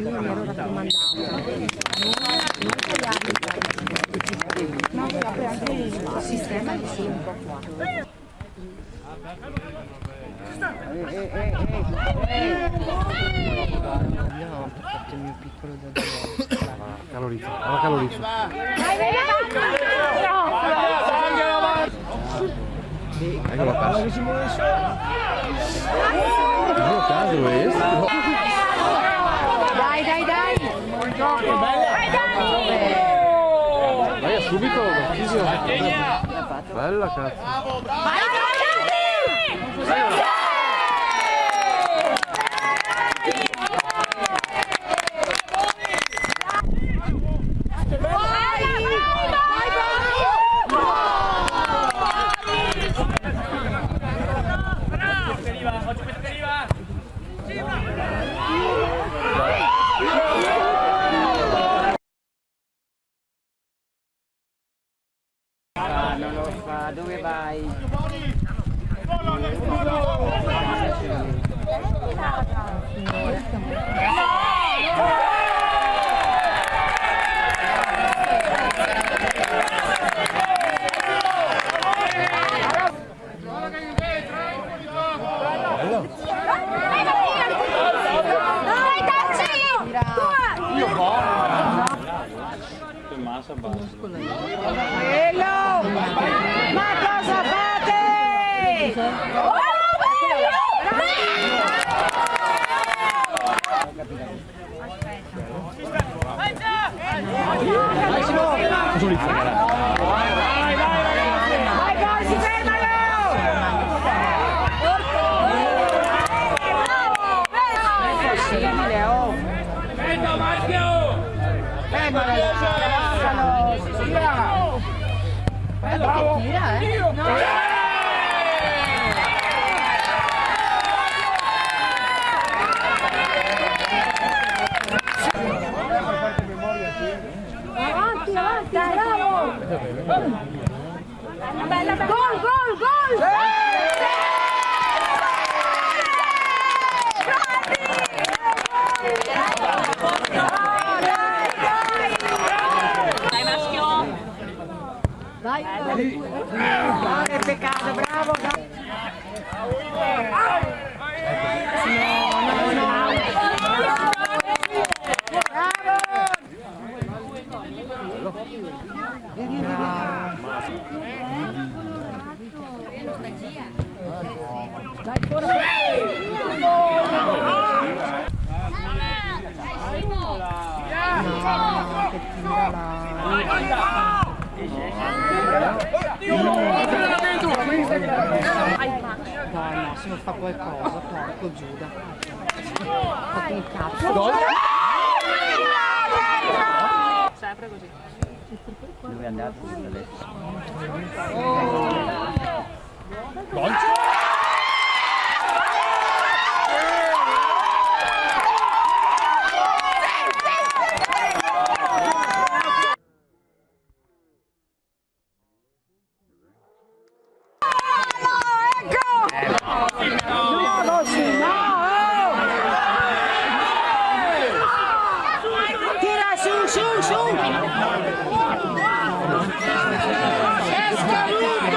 io mi ero raccomandata. Non tagliare no, si apre anche il sistema di sopra qua. Io ho fatto il mio piccolo da Calorizzo, alla calorizzo. Ecco la passa. No caso questo. Dai. Buon gioco. Vai subito, bella cazzo. Vai. Non lo fa, dove vai? Massa basta. Ma cosa fate? Bravo! Tira, no. Avanti, bravo! Bella, gol! Dai, che peccato, bravo! No, se non fa qualcosa, porco Giuda. Fate un cazzo. Sempre così. Dove è andato? Tira su! È scaduto!